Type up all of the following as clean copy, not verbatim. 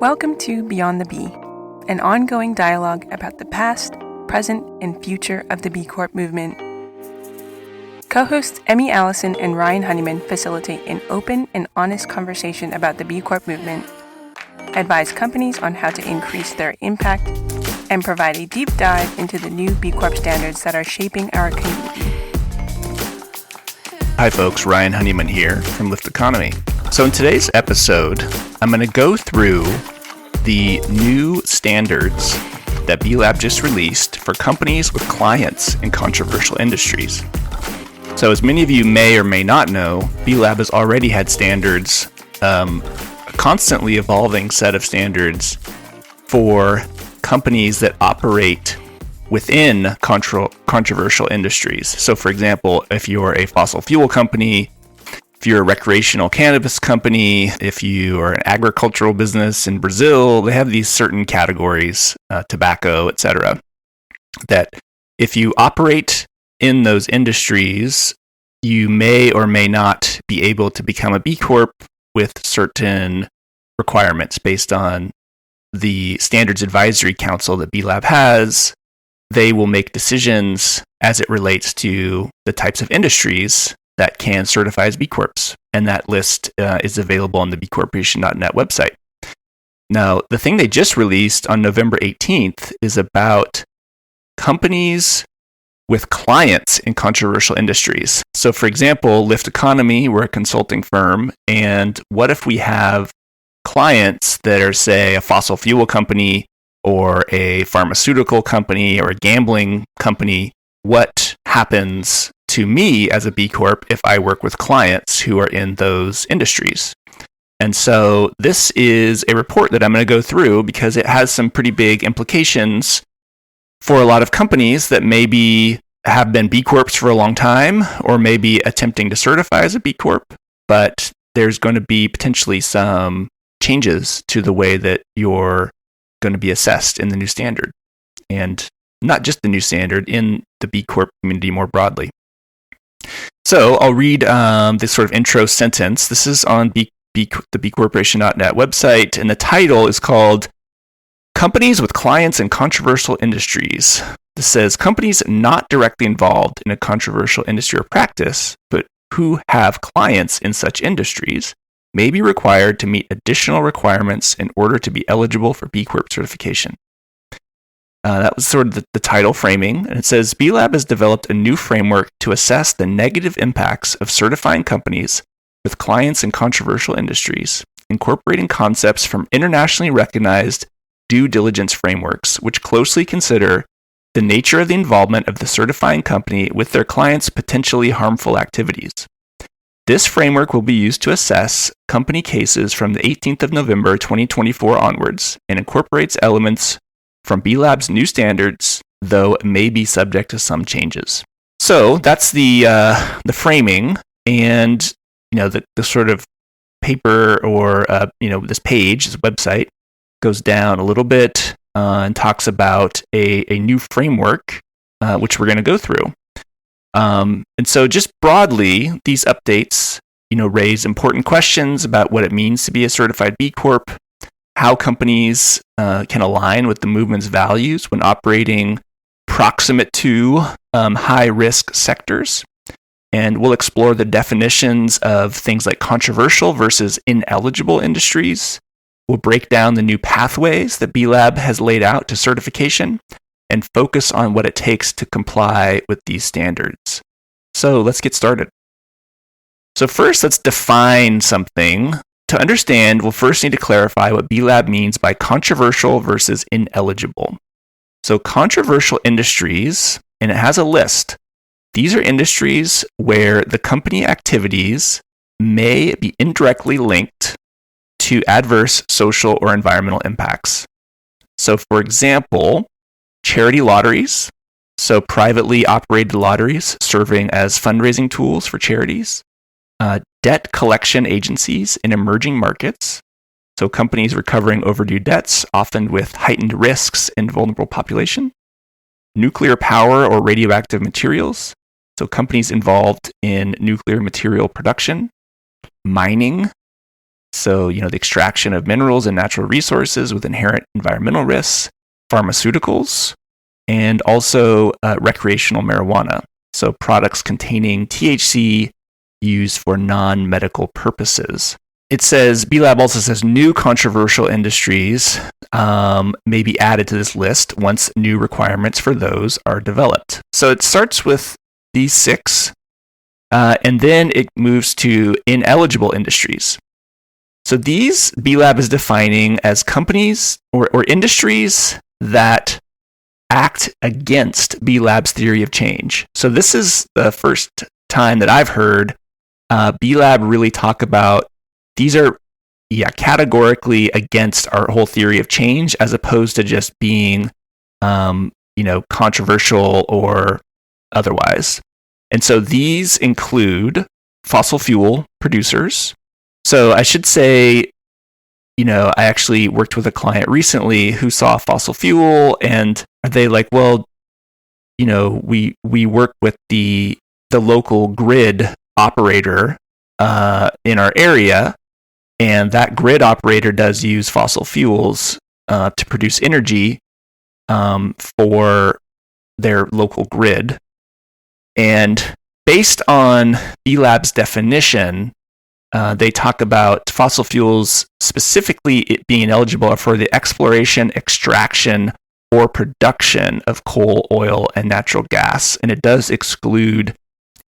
Welcome to Beyond the B, an ongoing dialogue about the past, present, and future of the B Corp movement. Co-hosts Emmy Allison and Ryan Honeyman facilitate an open and honest conversation about the B Corp movement, advise companies on how to increase their impact, and provide a deep dive into the new B Corp standards that are shaping our community. Hi folks, Ryan Honeyman here from Lift Economy. So in today's episode, I'm going to go through the new standards that B Lab just released for companies with clients in controversial industries. So as many of you may or may not know, B Lab has already had standards, a constantly evolving set of standards for companies that operate within controversial industries. So for example, if you're a fossil fuel company, if you're a recreational cannabis company, if you are an agricultural business in Brazil, they have these certain categories, tobacco, etc., that if you operate in those industries, you may or may not be able to become a B Corp with certain requirements based on the Standards Advisory Council that B Lab has. They will make decisions as it relates to the types of industries that can certify as B Corps. And that list is available on the bcorporation.net website. Now, the thing they just released on November 18th is about companies with clients in controversial industries. So for example, Lift Economy, we're a consulting firm. And what if we have clients that are, say, a fossil fuel company or a pharmaceutical company or a gambling company? What happens to me as a B Corp if I work with clients who are in those industries? And so this is a report that I'm going to go through because it has some pretty big implications for a lot of companies that maybe have been B Corps for a long time or maybe attempting to certify as a B Corp, but there's going to be potentially some changes to the way that you're going to be assessed in the new standard. And not just the new standard, in the B Corp community more broadly. So I'll read this sort of intro sentence. This is on the bcorporation.net website, and the title is called Companies with Clients in Controversial Industries. This says, companies not directly involved in a controversial industry or practice, but who have clients in such industries, may be required to meet additional requirements in order to be eligible for B Corp certification. That was sort of the title framing, and it says, B Lab has developed a new framework to assess the negative impacts of certifying companies with clients in controversial industries, incorporating concepts from internationally recognized due diligence frameworks, which closely consider the nature of the involvement of the certifying company with their clients' potentially harmful activities. This framework will be used to assess company cases from the 18th of November 2024 onwards and incorporates elements from B Lab's new standards, though it may be subject to some changes. So that's the framing, and the sort of paper or this page, this website, goes down a little bit and talks about a new framework, which we're going to go through. And so just broadly, these updates, raise important questions about what it means to be a certified B Corp, how companies can align with the movement's values when operating proximate to high-risk sectors. And we'll explore the definitions of things like controversial versus ineligible industries. We'll break down the new pathways that B Lab has laid out to certification and focus on what it takes to comply with these standards. So let's get started. So first, let's define something. To understand, we'll first need to clarify what B Lab means by controversial versus ineligible. So controversial industries, and it has a list. These are industries where the company activities may be indirectly linked to adverse social or environmental impacts. So for example, charity lotteries, so privately operated lotteries serving as fundraising tools for charities. Debt collection agencies in emerging markets, so companies recovering overdue debts, often with heightened risks in vulnerable population. Nuclear power or radioactive materials, so companies involved in nuclear material production. Mining, So, the extraction of minerals and natural resources with inherent environmental risks, pharmaceuticals, and also recreational marijuana. So products containing THC used for non-medical purposes. It says, B-Lab also says new controversial industries may be added to this list once new requirements for those are developed. So it starts with these 6, and then it moves to ineligible industries. So these B-Lab is defining as companies or industries that act against B-Lab's theory of change. So this is the first time that I've heard B-Lab really talk about these are categorically against our whole theory of change, as opposed to just being controversial or otherwise. And so these include fossil fuel producers. So I should say, I actually worked with a client recently who saw fossil fuel, and they like, well, we work with the local grid operator in our area, and that grid operator does use fossil fuels to produce energy for their local grid. And based on B-Lab's definition, they talk about fossil fuels, specifically it being eligible for the exploration, extraction, or production of coal, oil, and natural gas. And it does exclude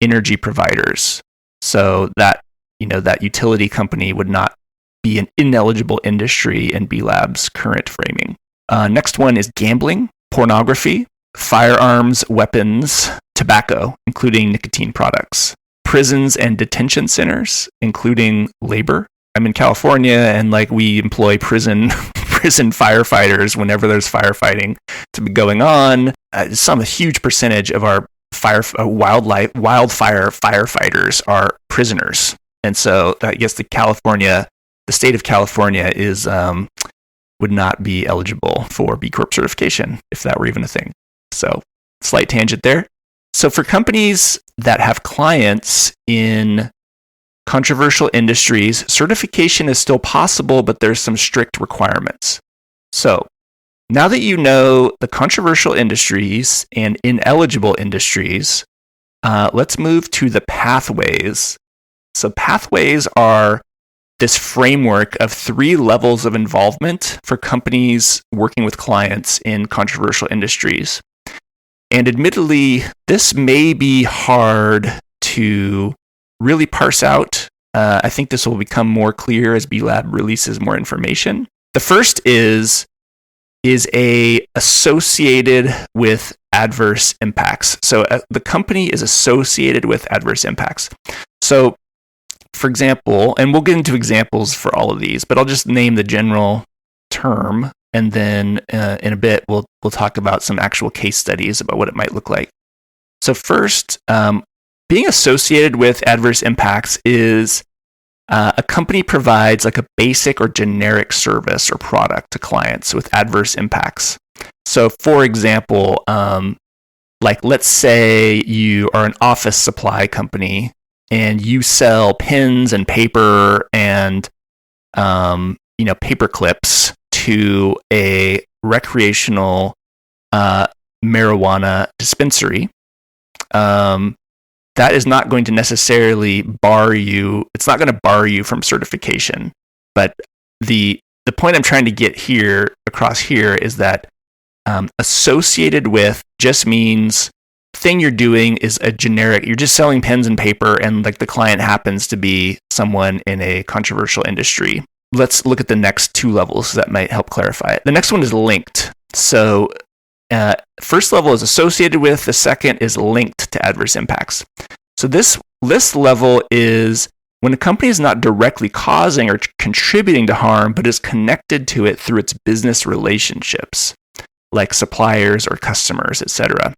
energy providers. So that, that utility company would not be an ineligible industry in B-Lab's current framing. Next one is gambling, pornography, firearms, weapons, tobacco, including nicotine products, prisons and detention centers, including labor. I'm in California, and we employ prison firefighters whenever there's firefighting to be going on. A huge percentage of our wildfire firefighters are prisoners, and so I guess the state of California is would not be eligible for B Corp certification if that were even a thing. So, slight tangent there. So for companies that have clients in controversial industries, certification is still possible, but there's some strict requirements. So now that you know the controversial industries and ineligible industries, let's move to the pathways. So pathways are this framework of 3 levels of involvement for companies working with clients in controversial industries. And admittedly, this may be hard to really parse out. I think this will become more clear as B-Lab releases more information. The first is associated with adverse impacts. So the company is associated with adverse impacts. So, for example, and we'll get into examples for all of these, but I'll just name the general term. And then in a bit, we'll talk about some actual case studies about what it might look like. So first, being associated with adverse impacts is a company provides a basic or generic service or product to clients with adverse impacts. So for example, let's say you are an office supply company and you sell pens and paper and paper clips to a recreational marijuana dispensary. That is not going to necessarily bar you. It's not going to bar you from certification. But the point I'm trying to get across here is that associated with just means thing you're doing is a generic. You're just selling pens and paper, and the client happens to be someone in a controversial industry. Let's look at the next 2 levels that might help clarify it. The next one is linked. So first level is associated with, the second is linked to adverse impacts. So this level is when a company is not directly causing or contributing to harm, but is connected to it through its business relationships, like suppliers or customers, etc.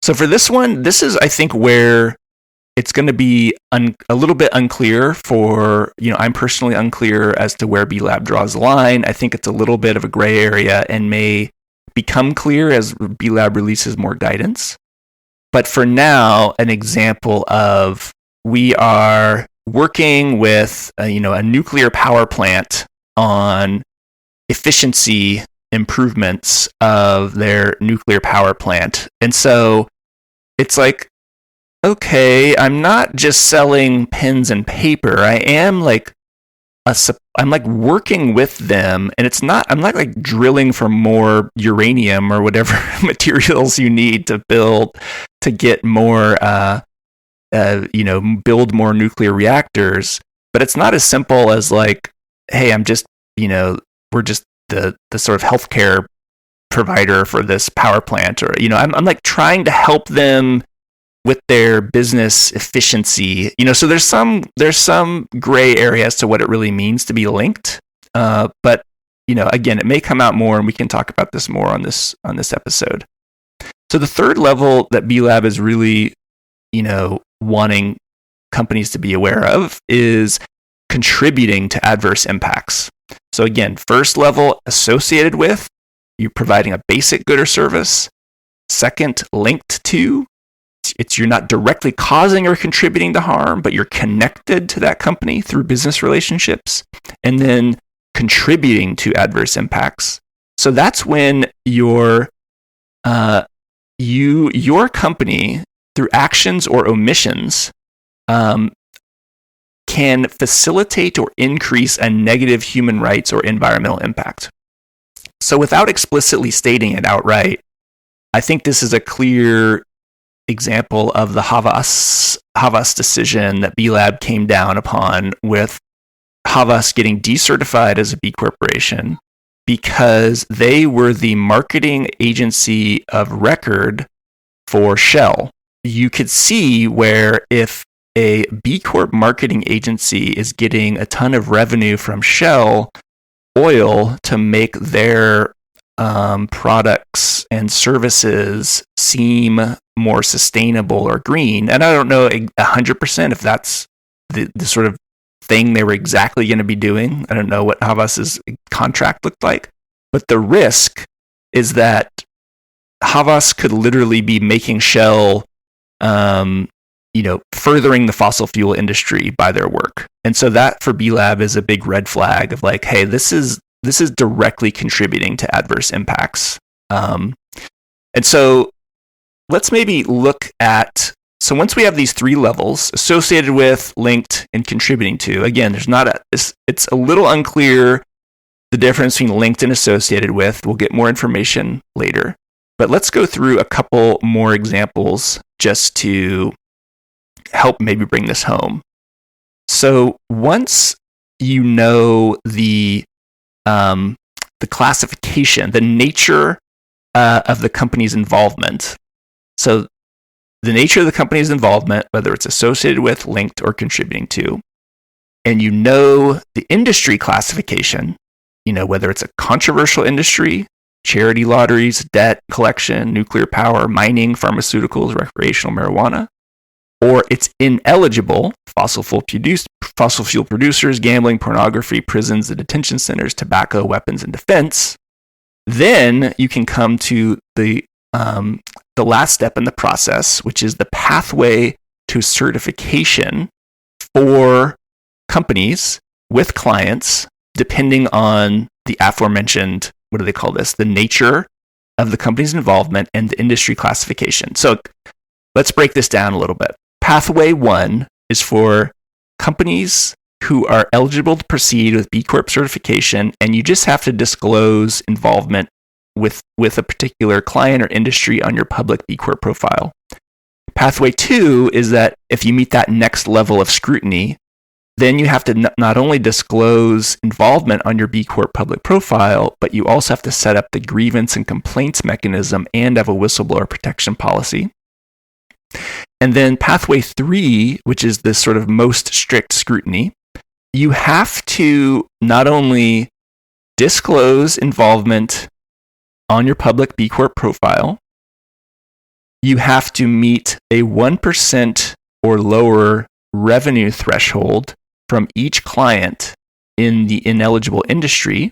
So for this one, this is, I think, where it's going to be a little bit unclear for, I'm personally unclear as to where B-Lab draws the line. I think it's a little bit of a gray area and may become clear as B-Lab releases more guidance. But for now, an example of we are working with a nuclear power plant on efficiency improvements of their nuclear power plant. And so it's like, okay, I'm not just selling pens and paper. I am I'm working with them, and I'm not like drilling for more uranium or whatever materials you need to get more, build more nuclear reactors. But it's not as simple as like, hey, I'm just, we're just the sort of healthcare provider for this power plant, or I'm like trying to help them with their business efficiency. So there's some gray area as to what it really means to be linked. But again, it may come out more, and we can talk about this more on this episode. So the third level that B Lab is really, wanting companies to be aware of is contributing to adverse impacts. So again, first level, associated with, you're providing a basic good or service. Second, linked to, you're not directly causing or contributing to harm, but you're connected to that company through business relationships. And then contributing to adverse impacts. So that's when your company, through actions or omissions, can facilitate or increase a negative human rights or environmental impact. So without explicitly stating it outright, I think this is a clear example of the Havas decision that B Lab came down upon, with Havas getting decertified as a B corporation because they were the marketing agency of record for Shell. You could see where if a B Corp marketing agency is getting a ton of revenue from Shell oil to make their products and services seem more sustainable or green. And I don't know 100% if that's the sort of thing they were exactly going to be doing. I don't know what Havas's contract looked like, but the risk is that Havas could literally be making Shell, furthering the fossil fuel industry by their work. And so that for B Lab is a big red flag of like, hey, this is directly contributing to adverse impacts. And so let's maybe look at, so once we have these three levels, associated with, linked, and contributing to, again, it's a little unclear the difference between linked and associated with. We'll get more information later. But let's go through a couple more examples just to help maybe bring this home. So once you know the classification, the nature of the company's involvement. So the nature of the company's involvement, whether it's associated with, linked, or contributing to, and you know the industry classification, whether it's a controversial industry, charity lotteries, debt collection, nuclear power, mining, pharmaceuticals, recreational marijuana, or it's ineligible, fossil fuel producers, gambling, pornography, prisons and detention centers, tobacco, weapons, and defense, then you can come to the last step in the process, which is the pathway to certification for companies with clients, depending on the aforementioned, what do they call this? The nature of the company's involvement and the industry classification. So let's break this down a little bit. Pathway 1 is for companies who are eligible to proceed with B Corp certification, and you just have to disclose involvement with a particular client or industry on your public B Corp profile. Pathway 2 is that if you meet that next level of scrutiny, then you have to not only disclose involvement on your B Corp public profile, but you also have to set up the grievance and complaints mechanism and have a whistleblower protection policy. And then pathway 3, which is this sort of most strict scrutiny, you have to not only disclose involvement on your public B Corp profile, you have to meet a 1% or lower revenue threshold from each client in the ineligible industry,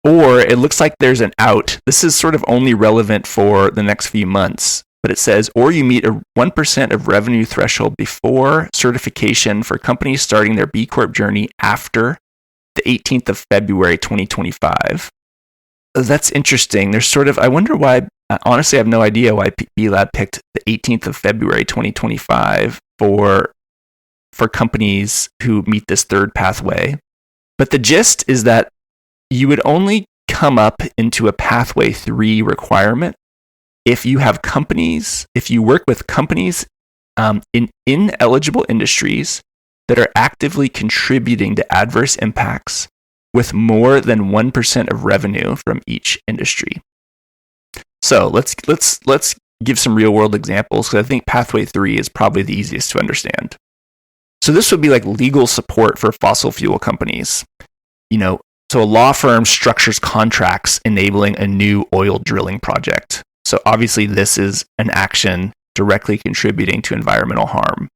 or it looks like there's an out. This is sort of only relevant for the next few months. but it says, or you meet a 1% of revenue threshold before certification for companies starting their B Corp journey after the 18th of February 2025. That's interesting. There's sort of, I wonder why, honestly, I have no idea why B Lab picked the 18th of February 2025 for companies who meet this third pathway. But the gist is that you would only come up into a pathway 3 requirement if you have companies, if you work with companies in ineligible industries that are actively contributing to adverse impacts with more than 1% of revenue from each industry. So let's give some real world examples, because I think pathway 3 is probably the easiest to understand. So this would be like legal support for fossil fuel companies. So a law firm structures contracts enabling a new oil drilling project. So obviously this is an action directly contributing to environmental harm.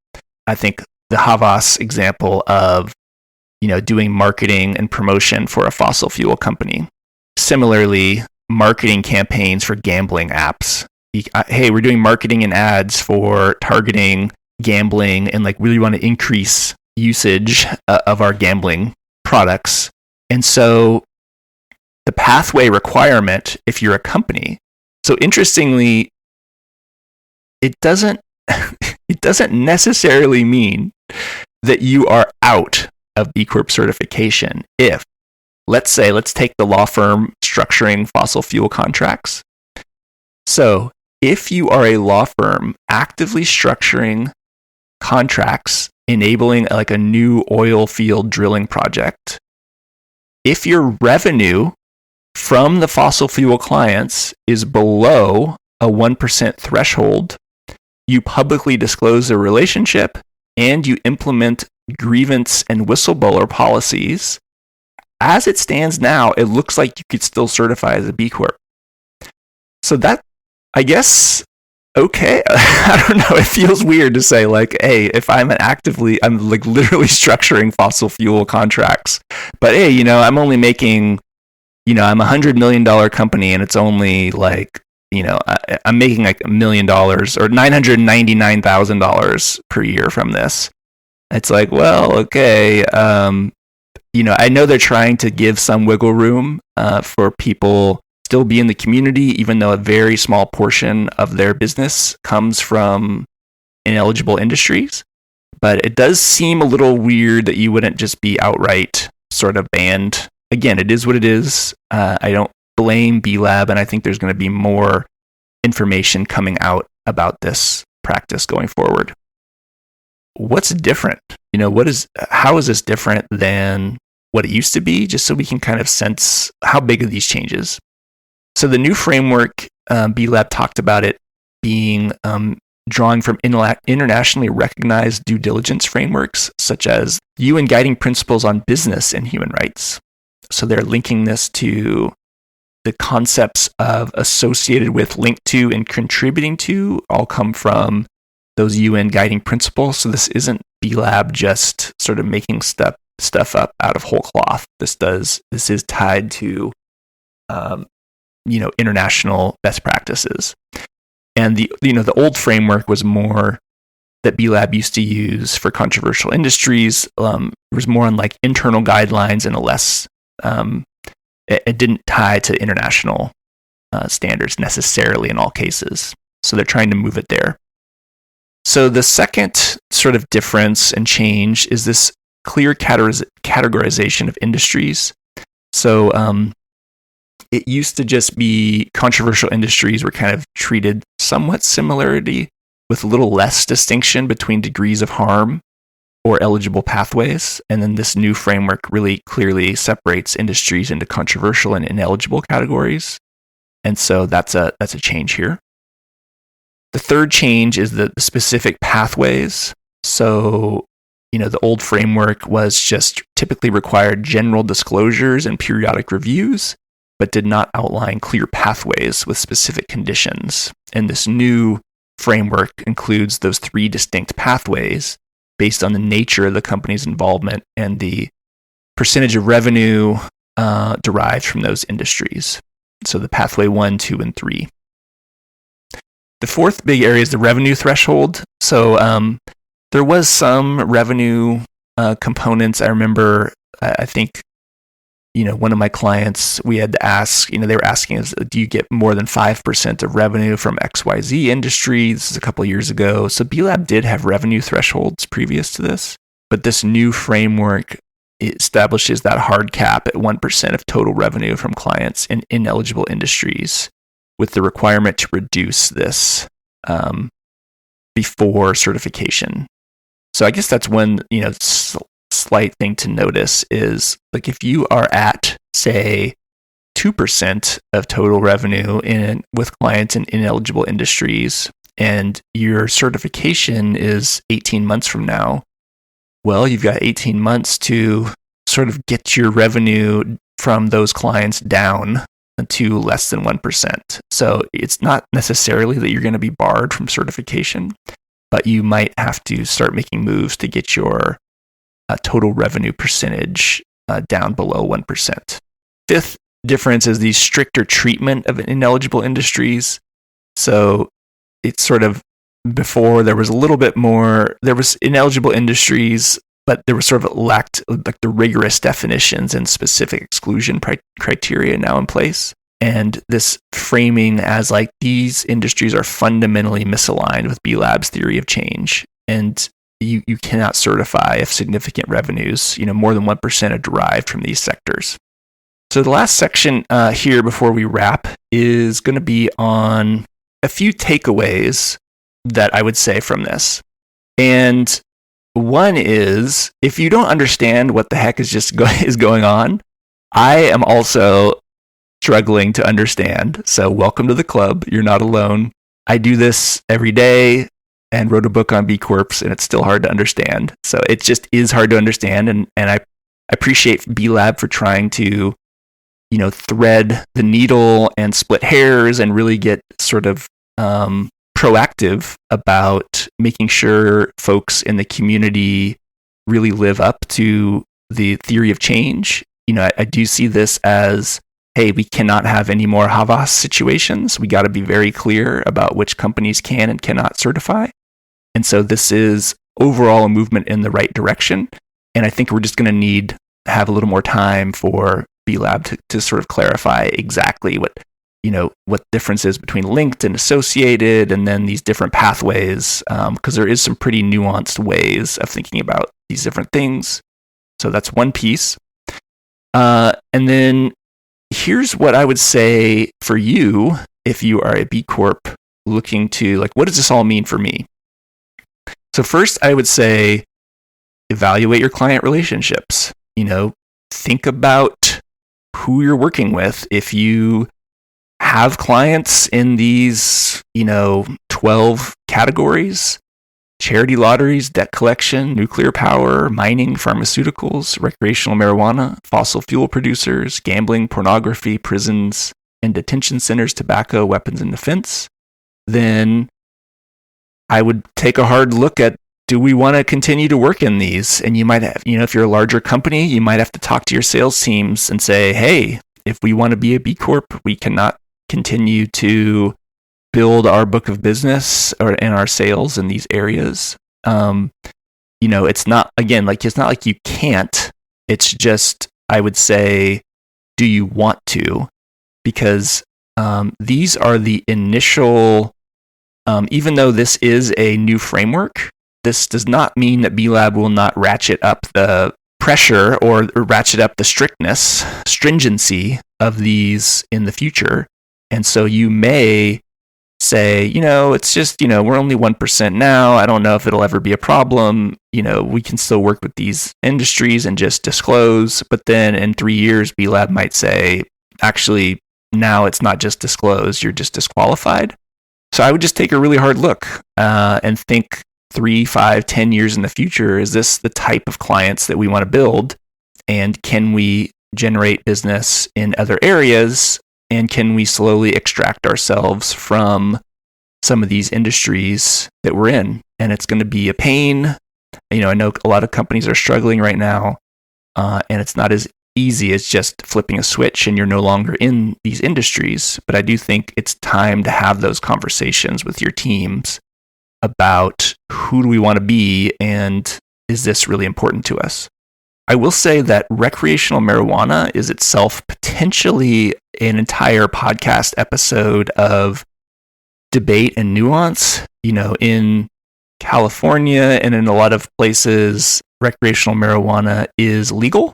I think the Havas example of, doing marketing and promotion for a fossil fuel company. Similarly, marketing campaigns for gambling apps. Hey, we're doing marketing and ads for targeting gambling and really want to increase usage of our gambling products. And so the pathway requirement, if you're a company, so interestingly, it doesn't necessarily mean that you are out of B Corp certification if, let's take the law firm structuring fossil fuel contracts. So if you are a law firm actively structuring contracts enabling a new oil field drilling project, if your revenue from the fossil fuel clients is below a 1% threshold, you publicly disclose the relationship and you implement grievance and whistleblower policies. As it stands now, it looks like you could still certify as a B Corp. So that, I guess, okay. I don't know. It feels weird to say hey, if I'm literally structuring fossil fuel contracts, but hey, I'm only making, I'm $100 million company and it's only I'm making $1 million or $999,000 per year from this. It's well, okay. I know they're trying to give some wiggle room for people still be in the community, even though a very small portion of their business comes from ineligible industries. But it does seem a little weird that you wouldn't just be outright sort of banned. Again, it is what it is. I don't blame B Lab, and I think there's going to be more information coming out about this practice going forward. What's different? How is this different than what it used to be? Just so we can kind of sense how big are these changes. So the new framework, B Lab talked about it being drawing from internationally recognized due diligence frameworks, such as UN Guiding Principles on Business and Human Rights. So they're linking this to the concepts of associated with, linked to, and contributing to all come from those UN Guiding Principles. So this isn't B Lab just sort of making stuff up out of whole cloth. This is tied to international best practices. And the old framework was more that B Lab used to use for controversial industries. It was more on internal guidelines and a less it didn't tie to international standards necessarily in all cases. So they're trying to move it there. So the second sort of difference and change is this clear categorization of industries. So it used to just be controversial industries were kind of treated somewhat similarly, with a little less distinction between degrees of harm or eligible pathways. And then this new framework really clearly separates industries into controversial and ineligible categories. And so that's a change here. The third change is the specific pathways. So, the old framework was just typically required general disclosures and periodic reviews, but did not outline clear pathways with specific conditions. And this new framework includes those 3 distinct pathways based on the nature of the company's involvement and the percentage of revenue derived from those industries. So the pathway 1, 2, and 3. The fourth big area is the revenue threshold. So there was some revenue components. I remember, I think, one of my clients, we had to ask, they were asking us, do you get more than 5% of revenue from XYZ industry? This is a couple of years ago. So B Lab did have revenue thresholds previous to this, but this new framework establishes that hard cap at 1% of total revenue from clients in ineligible industries, with the requirement to reduce this before certification. So I guess that's one, slight thing to notice is, like, if you are at, say, 2% of total revenue with clients in ineligible industries, and your certification is 18 months from now, well, you've got 18 months to sort of get your revenue from those clients down to less than 1%. So it's not necessarily that you're going to be barred from certification, but you might have to start making moves to get your total revenue percentage down below 1%. Fifth difference is the stricter treatment of ineligible industries. So it's sort of, before there was a little bit more, there was ineligible industries, but there was sort of lacked like the rigorous definitions and specific exclusion criteria now in place. And this framing as like these industries are fundamentally misaligned with B Lab's theory of change. And you cannot certify if significant revenues, more than 1% are derived from these sectors. So the last section here before we wrap is going to be on a few takeaways that I would say from this. And one is, if you don't understand what the heck is going on, I am also struggling to understand. So welcome to the club. You're not alone. I do this every day and wrote a book on B Corps, and it's still hard to understand. So it just is hard to understand. And I appreciate B Lab for trying to, thread the needle and split hairs and really get sort of proactive about making sure folks in the community really live up to the theory of change. I do see this as, hey, we cannot have any more Havas situations. We got to be very clear about which companies can and cannot certify. And so this is overall a movement in the right direction. And I think we're just going to have a little more time for B Lab to sort of clarify exactly what difference is between linked and associated, and then these different pathways, because there is some pretty nuanced ways of thinking about these different things. So that's one piece. And then here's what I would say for you, if you are a B Corp looking to, like, what does this all mean for me? So first, I would say, evaluate your client relationships. Think about who you're working with. If you have clients in these, 12 categories: charity lotteries, debt collection, nuclear power, mining, pharmaceuticals, recreational marijuana, fossil fuel producers, gambling, pornography, prisons and detention centers, tobacco, weapons and defense, then I would take a hard look at, do we want to continue to work in these? And you might have, if you're a larger company, you might have to talk to your sales teams and say, hey, if we want to be a B Corp, we cannot continue to build our book of business and our sales in these areas. It's not, again, like, it's not like you can't. It's just, I would say, do you want to? Because these are the initial, even though this is a new framework, this does not mean that B Lab will not ratchet up the pressure or ratchet up the stringency of these in the future. And so you may say, it's just, we're only 1% now. I don't know if it'll ever be a problem. We can still work with these industries and just disclose. But then in 3 years, B Lab might say, actually, now it's not just disclosed, you're just disqualified. So I would just take a really hard look and think 3, 5, 10 years in the future, is this the type of clients that we want to build? And can we generate business in other areas? And can we slowly extract ourselves from some of these industries that we're in? And it's going to be a pain. I know a lot of companies are struggling right now, and it's not as easy as just flipping a switch and you're no longer in these industries. But I do think it's time to have those conversations with your teams about who do we want to be and is this really important to us? I will say that recreational marijuana is itself potentially an entire podcast episode of debate and nuance. In California and in a lot of places, recreational marijuana is legal,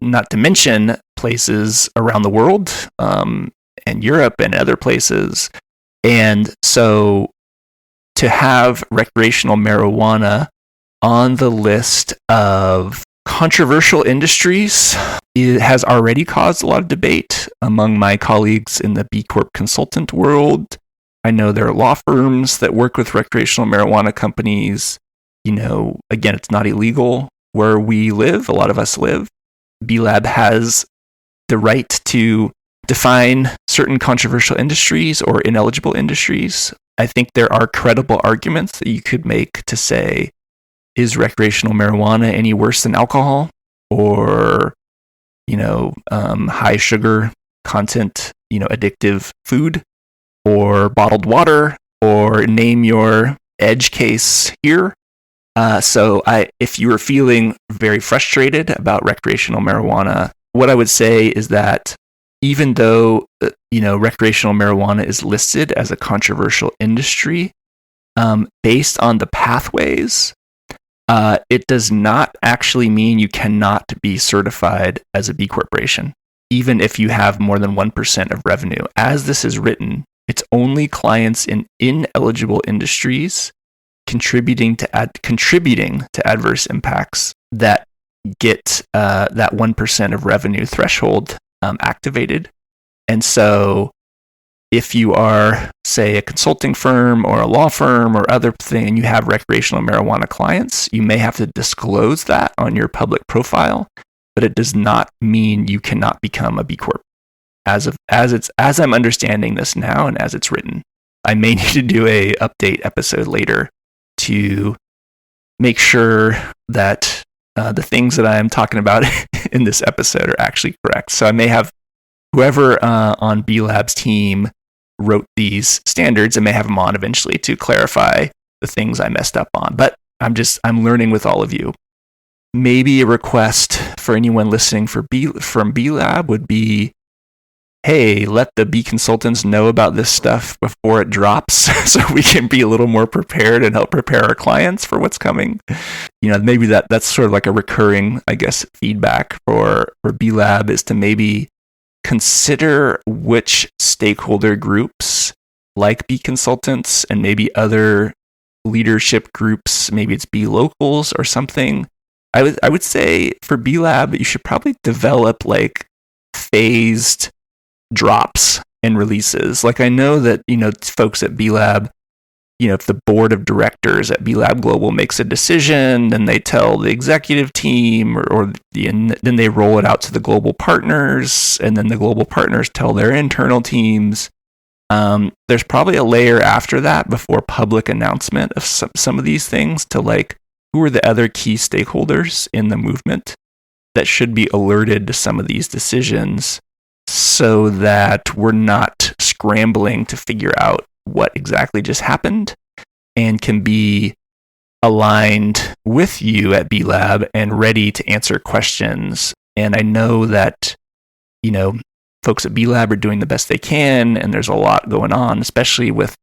not to mention places around the world, and Europe and other places. And so to have recreational marijuana on the list of controversial industries, it has already caused a lot of debate among my colleagues in the B Corp consultant world. I know there are law firms that work with recreational marijuana companies. Again, it's not illegal where we live. A lot of us live. B Lab has the right to define certain controversial industries or ineligible industries. I think there are credible arguments that you could make to say, is recreational marijuana any worse than alcohol or, high sugar content, addictive food or bottled water, or name your edge case here. If you were feeling very frustrated about recreational marijuana, what I would say is that even though, recreational marijuana is listed as a controversial industry, based on the pathways, it does not actually mean you cannot be certified as a B corporation, even if you have more than 1% of revenue. As this is written, it's only clients in ineligible industries contributing to adverse impacts that get that 1% of revenue threshold activated. And so if you are, say, a consulting firm or a law firm or other thing, and you have recreational marijuana clients, you may have to disclose that on your public profile, but it does not mean you cannot become a B Corp. As I'm understanding this now and as it's written. I may need to do a update episode later to make sure that the things that I am talking about in this episode are actually correct. So I may have whoever on B Lab's team wrote these standards, I may have them on eventually to clarify the things I messed up on. But I'm learning with all of you. Maybe a request for anyone listening from B Lab would be, hey, let the B consultants know about this stuff before it drops so we can be a little more prepared and help prepare our clients for what's coming. Maybe that's sort of like a recurring, I guess, feedback for B Lab is to maybe consider which stakeholder groups like B consultants and maybe other leadership groups, maybe it's B locals or something. I would say for B Lab, you should probably develop like phased drops and releases. Like I know that, folks at B Lab, if the board of directors at B Lab Global makes a decision, then they tell the executive team then they roll it out to the global partners, and then the global partners tell their internal teams. There's probably a layer after that before public announcement of some of these things to like, who are the other key stakeholders in the movement that should be alerted to some of these decisions, so that we're not scrambling to figure out what exactly just happened and can be aligned with you at B Lab and ready to answer questions. And I know that, folks at B Lab are doing the best they can, and there's a lot going on, especially with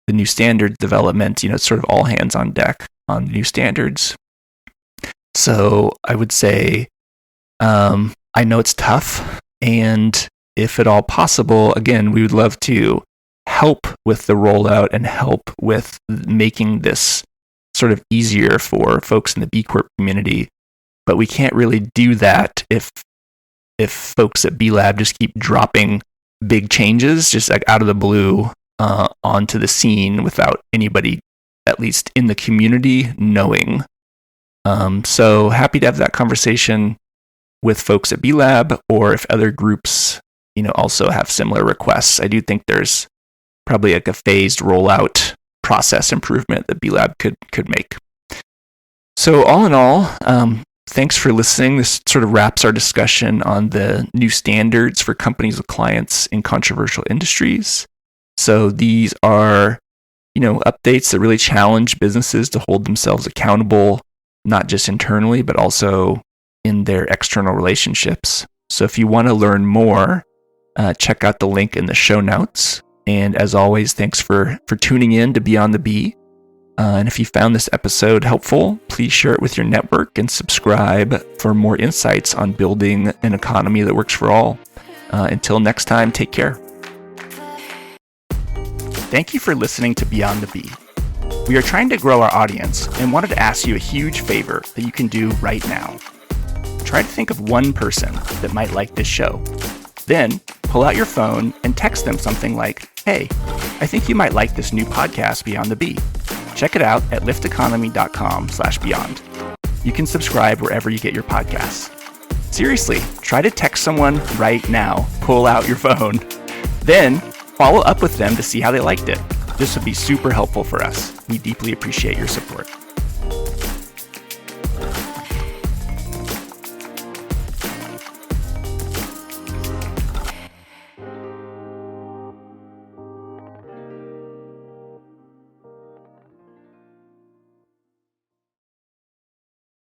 the new standard development. It's sort of all hands on deck on new standards. So I would say, I know it's tough, and if at all possible, again, we would love to help with the rollout and help with making this sort of easier for folks in the B Corp community. But we can't really do that if folks at B Lab just keep dropping big changes just like out of the blue onto the scene without anybody, at least in the community, knowing. So happy to have that conversation with folks at B Lab, or if other groups, also have similar requests. I do think there's probably like a phased rollout process improvement that B Lab could make. So all in all, thanks for listening. This sort of wraps our discussion on the new standards for companies with clients in controversial industries. So these are, updates that really challenge businesses to hold themselves accountable, not just internally, but also in their external relationships. So if you want to learn more, check out the link in the show notes. And as always, thanks for tuning in to Beyond the B. And if you found this episode helpful, please share it with your network and subscribe for more insights on building an economy that works for all. Until next time, take care. Thank you for listening to Beyond the B. We are trying to grow our audience and wanted to ask you a huge favor that you can do right now. Try to think of one person that might like this show. Then pull out your phone and text them something like, "Hey, I think you might like this new podcast, Beyond the B. Check it out at lifteconomy.com/beyond. You can subscribe wherever you get your podcasts." Seriously, try to text someone right now. Pull out your phone. Then follow up with them to see how they liked it. This would be super helpful for us. We deeply appreciate your support.